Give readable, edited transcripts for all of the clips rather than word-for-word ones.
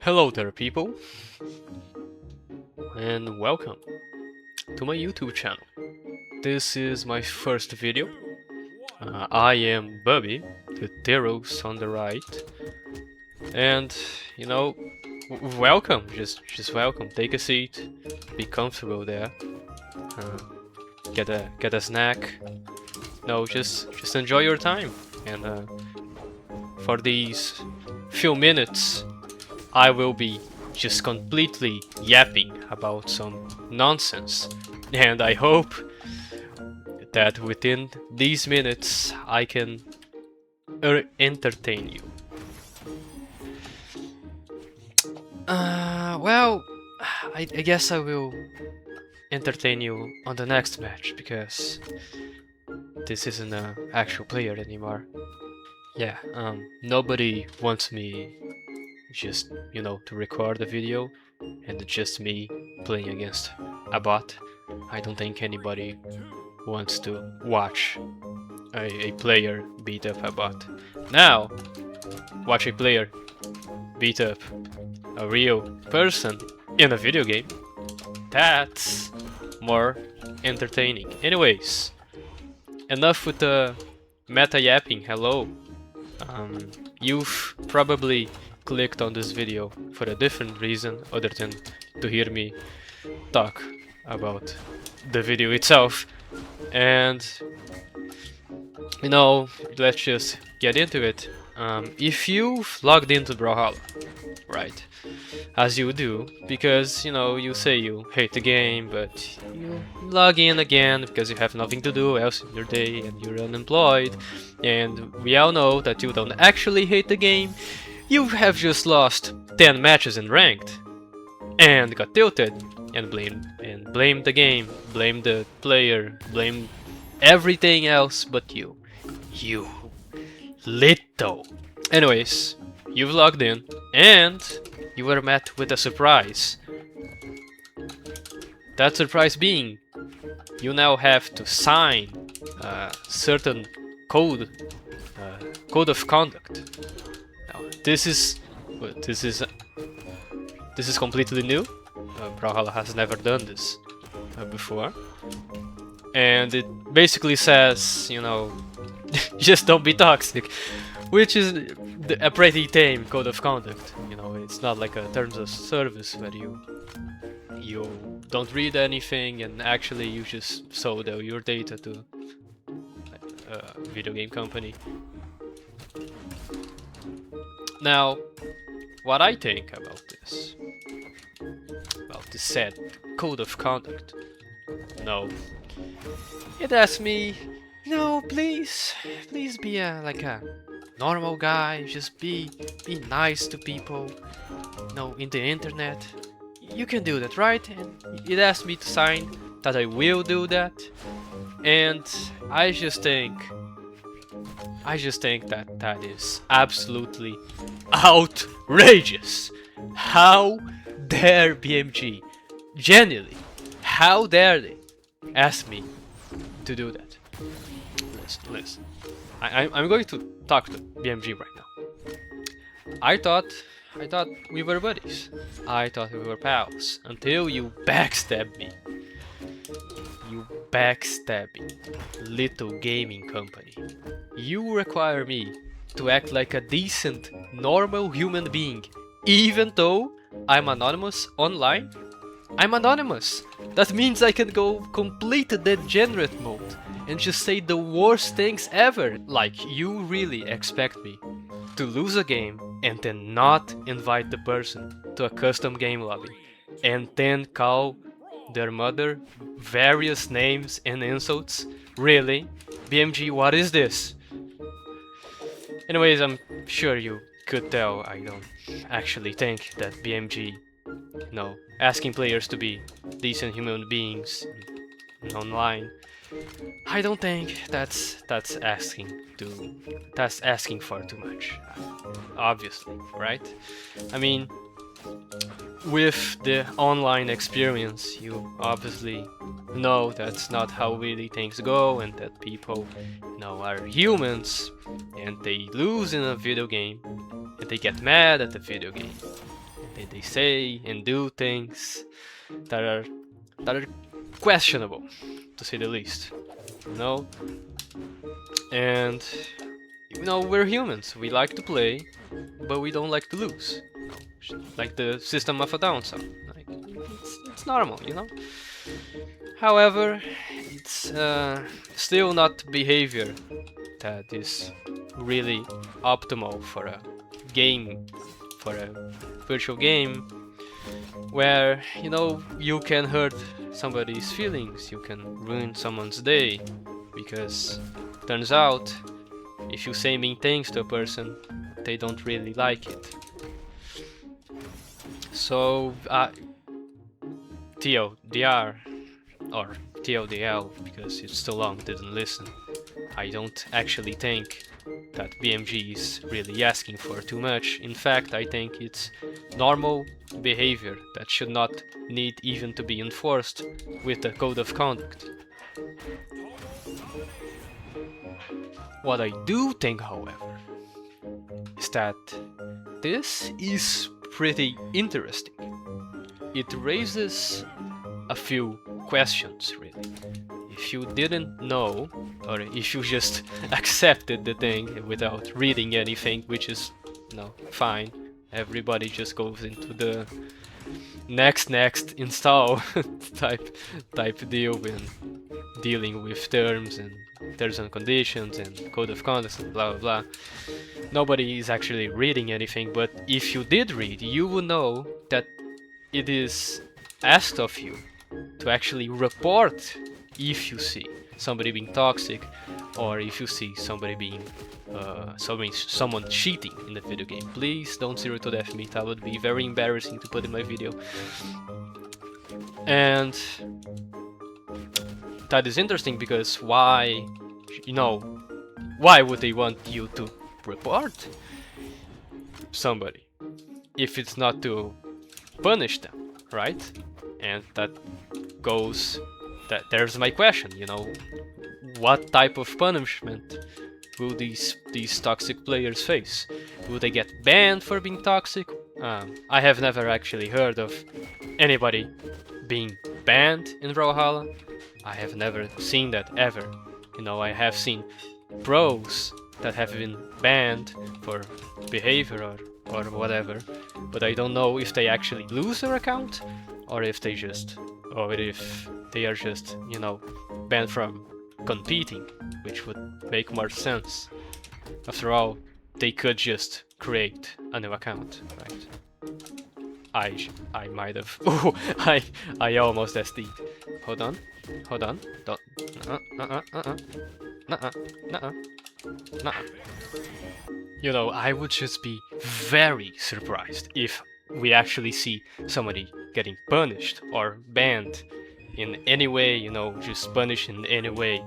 Hello there, people, and welcome to my YouTube channel. This is my first video. I am Bubby, with arrows on the right, and welcome. Just welcome. Take a seat, be comfortable there. Uh, get a snack. No, just enjoy your time. And for these few minutes, I will be just completely yapping about some nonsense, and I hope that within these minutes I can entertain you. Well, I guess I will entertain you on the next match, because this isn't an actual player anymore. Yeah, nobody wants me just, to record a video and just me playing against a bot. I don't think anybody wants to watch a player beat up a bot. Now, watch a player beat up a real person in a video game. That's more entertaining. Anyways, enough with the meta yapping. Hello. You've probably clicked on this video for a different reason other than to hear me talk about the video itself. And let's just get into it. If you've logged into Brawlhalla, right, as you do, because you say you hate the game, but you log in again because you have nothing to do else in your day and you're unemployed, and we all know that you don't actually hate the game. You have just lost 10 matches in ranked and got tilted and blamed the game, blamed the player, blamed everything else but you. You little. Anyways, you've logged in and you were met with a surprise. That surprise being, you now have to sign a certain code of conduct. Now, this is completely new. Brawlhalla has never done this before, and it basically says, just don't be toxic, which is a pretty tame code of conduct. It's not like a terms of service where you don't read anything and actually you just sold your data to a video game company. Now, what I think about this said code of conduct, it asks me, please be like a normal guy, just be nice to people, in the internet. You can do that, right? And it asked me to sign that I will do that, and I just think that is absolutely outrageous. How dare BMG? Genuinely, how dare they ask me to do that? Listen. I'm going to talk to BMG right now. I thought we were buddies. I thought we were pals until you backstabbed me. You backstabbing little gaming company. You require me to act like a decent, normal human being, even though I'm anonymous online? I'm anonymous. That means I can go complete degenerate mode and just say the worst things ever. Like, you really expect me to lose a game and then not invite the person to a custom game lobby and then call their mother various names and insults? Really? BMG, what is this? Anyways, I'm sure you could tell I don't actually think that BMG, asking players to be decent human beings online, I don't think that's asking for too much. Obviously, right? I mean, with the online experience, you obviously know that's not how really things go, and that people, are humans, and they lose in a video game, and they get mad at the video game, They say and do things that are questionable, to say the least. You know, and you know, we're humans. We like to play, but we don't like to lose. Like the System of a Down song. Like, it's normal, you know. However, it's still not behavior that is really optimal for a game, for a virtual game, where, you know, you can hurt somebody's feelings, you can ruin someone's day, because turns out if you say mean things to a person, they don't really like it. So TLDR, or TLDL, because it's too long, didn't listen. I don't actually think that BMG is really asking for too much. In fact, I think it's normal behavior that should not need even to be enforced with a code of conduct. What I do think, however, is that this is pretty interesting. It raises a few questions, really. If you didn't know, or if you just accepted the thing without reading anything, which is, you know, fine. Everybody just goes into the next install type deal when dealing with terms and conditions and code of conduct and blah blah blah. Nobody is actually reading anything, but if you did read, you would know that it is asked of you to actually report if you see somebody being toxic, or if you see somebody being someone cheating in the video game. Please don't zero to death me. That would be very embarrassing to put in my video. And that is interesting because why would they want you to report somebody if it's not to punish them, right? And there's my question, you know, what type of punishment will these toxic players face? Will they get banned for being toxic? I have never actually heard of anybody being banned in Brawlhalla. I have never seen that ever. You know, I have seen pros that have been banned for behavior or whatever, but I don't know if they actually lose their account, or if they are just, you know, banned from competing, which would make more sense. After all, they could just create a new account, right? I might have. Oh, I almost SD'd. Hold on. Don't. You know, I would just be very surprised if we actually see somebody getting punished or banned in any way, you know, just punished in any way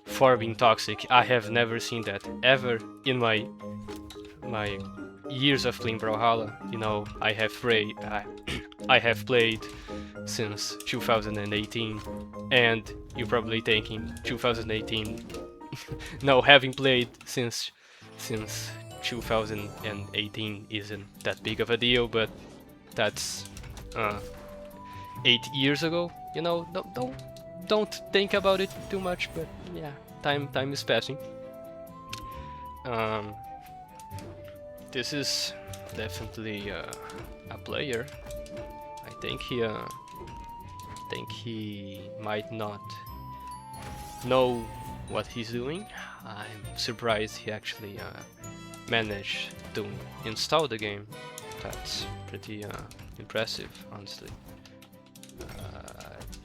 for being toxic. I have never seen that ever in my years of playing Brawlhalla. You know, I have played since 2018, and you're probably thinking 2018. No, having played since 2018 isn't that big of a deal, but that's 8 years ago. You know, don't think about it too much, but yeah, time is passing. This is definitely a player. I think he might not know what he's doing. I'm surprised he actually managed to install the game. That's pretty impressive, honestly.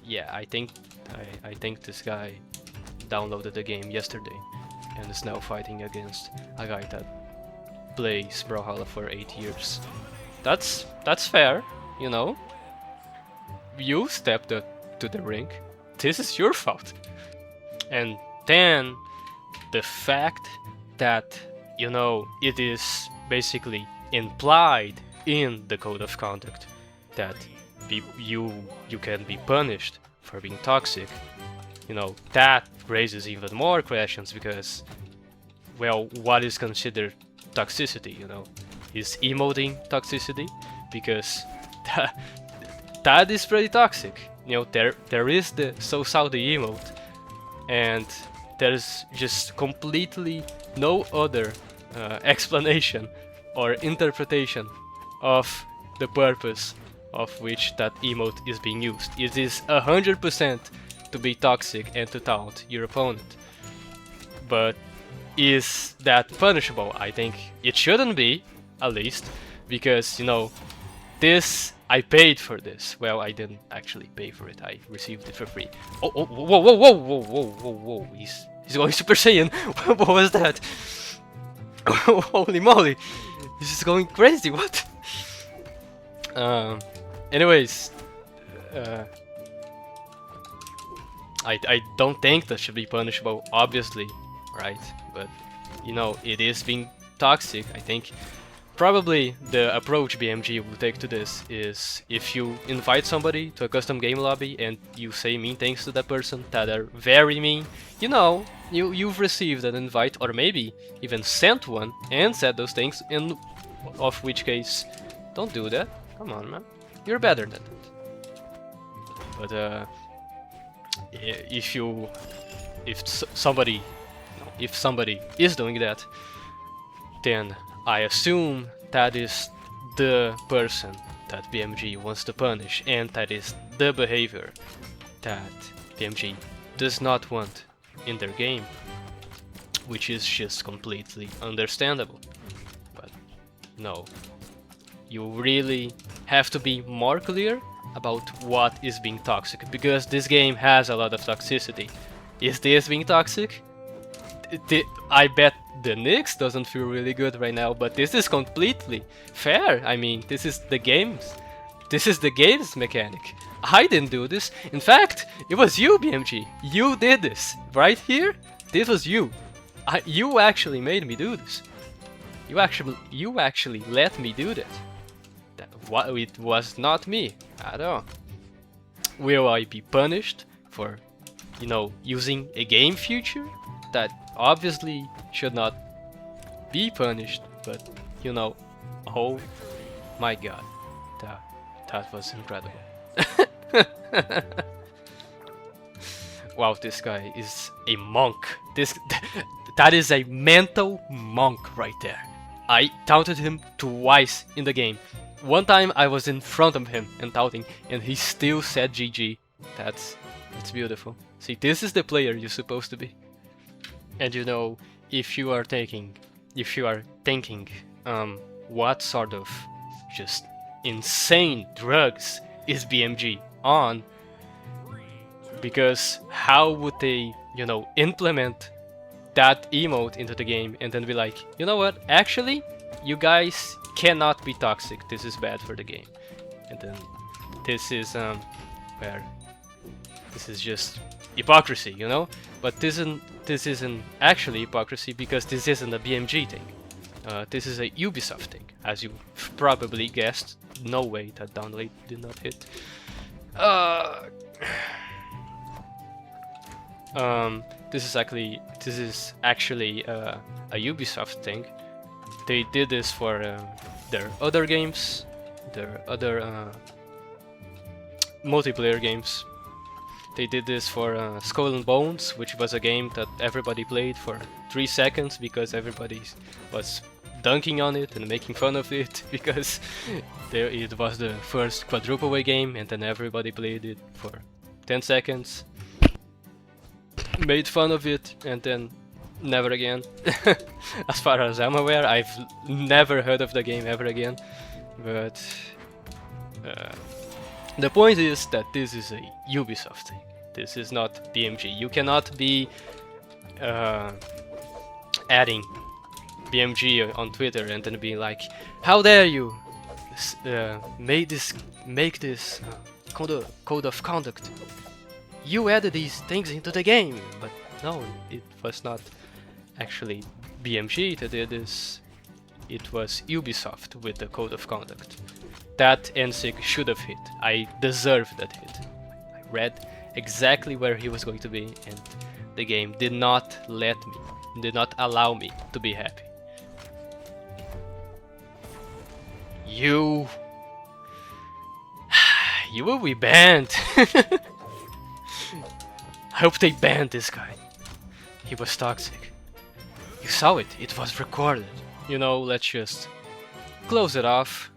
Yeah, I think this guy downloaded the game yesterday and is now fighting against a guy that plays Brawlhalla for 8 years. That's fair, you know. You stepped to the ring. This is your fault. And then the fact that, you know, it is basically implied in the code of conduct that you can be punished for being toxic, you know, that raises even more questions, because, well, what is considered toxicity, you know? Is emoting toxicity? because that is pretty toxic. You know, there is the so Saudi emote, and there's just completely no other explanation or interpretation of the purpose of which that emote is being used. It is 100% to be toxic and to taunt your opponent. But is that punishable? I think it shouldn't be, at least, because, you know, this, I paid for this. Well, I didn't actually pay for it, I received it for free. Oh, oh, whoa, whoa, whoa, whoa, whoa, whoa, whoa, he's going Super Saiyan. What was that? Holy moly, he's just going crazy, what? Anyways, I don't think that should be punishable, obviously, right? But, you know, it is being toxic. I think probably the approach BMG will take to this is if you invite somebody to a custom game lobby and you say mean things to that person that are very mean, you know, you've received an invite, or maybe even sent one and said those things, in of which case, don't do that. Come on, man, you're better than that. But if somebody is doing that, then I assume that is the person that BMG wants to punish, and that is the behavior that BMG does not want in their game, which is just completely understandable. But no, you really have to be more clear about what is being toxic, because this game has a lot of toxicity. Is this being toxic? I bet the Nyx doesn't feel really good right now, but this is completely fair. I mean, this is the game's mechanic. I didn't do this. In fact, it was you, BMG. You did this. Right here, this was you. You actually made me do this. You actually let me do that. It was not me at all. Will I be punished for, you know, using a game feature that obviously should not be punished? But, you know, oh my god, that was incredible. Wow, this guy is a monk. That is a mental monk right there. I taunted him twice in the game. One time I was in front of him and taunting, and he still said GG. That's beautiful. See, this is the player you're supposed to be. And you know, if you are thinking, what sort of just insane drugs is BMG on? Because how would they, you know, implement that emote into the game and then be like, you know what, actually, you guys cannot be toxic, this is bad for the game. And then this is where this is just hypocrisy, you know? But this isn't actually hypocrisy, because this isn't a BMG thing. This is a Ubisoft thing, as you probably guessed. No way that download did not hit. This is actually a Ubisoft thing. They did this for their other games, their other multiplayer games. They did this for Skull and Bones, which was a game that everybody played for 3 seconds because everybody was dunking on it and making fun of it because it was the first quadruple A game, and then everybody played it for 10 seconds, made fun of it, and then never again. As far as I'm aware, I've never heard of the game ever again. But the point is that this is a Ubisoft thing. This is not BMG. You cannot be adding BMG on Twitter and then be like, "How dare you make this code of conduct? You added these things into the game." But no, it was not actually BMG that did this. It was Ubisoft with the code of conduct. That NSYNC should have hit. I deserved that hit. I read exactly where he was going to be, and the game did not allow me to be happy. You You will be banned. I hope they banned this guy. He was toxic. You saw it. It was recorded. You know, let's just close it off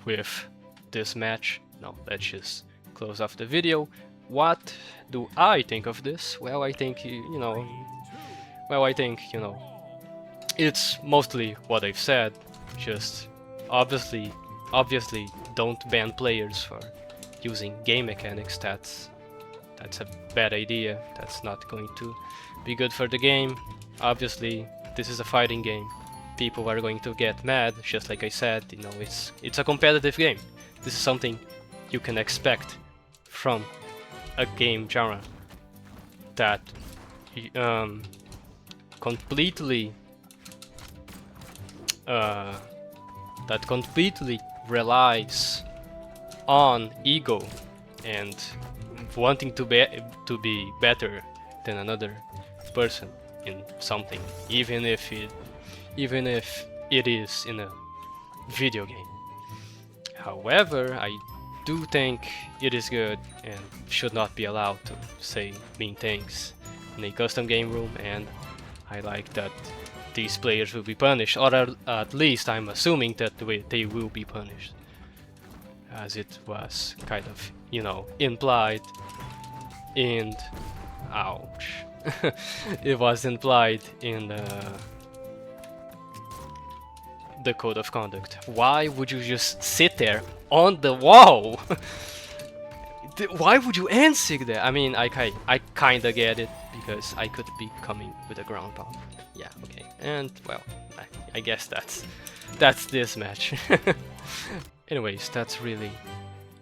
with this match. No, let's just close off the video. What do I think of this? Well, I think, you know, it's mostly what I've said. Just obviously don't ban players for using game mechanics. That's a bad idea. That's not going to be good for the game. Obviously, this is a fighting game. People are going to get mad, just like I said. You know, it's a competitive game. This is something you can expect from a game genre that completely relies on ego and wanting to be better than another person in something, even if it is in a video game. However, I do think it is good and should not be allowed to say mean things in a custom game room, and I like that these players will be punished, or at least I'm assuming that they will be punished, as it was kind of, you know, implied in... ouch. It was implied in the code of conduct. Why would you just sit there on the wall? Why would you answer that? I mean, I kinda get it, because I could be coming with a ground pound. Yeah, okay. And, well, I guess that's this match. Anyways, that's really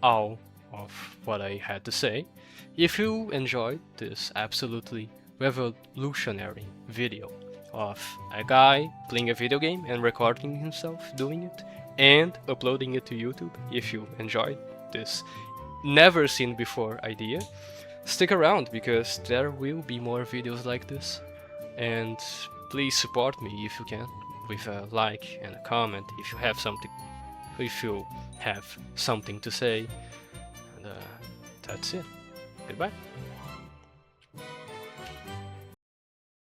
all of what I had to say. If you enjoyed this absolutely revolutionary video of a guy playing a video game and recording himself doing it and uploading it to YouTube, if you enjoyed this never seen before idea, stick around, because there will be more videos like this. And please support me if you can, with a like and a comment if you have something to say. And that's it. Goodbye.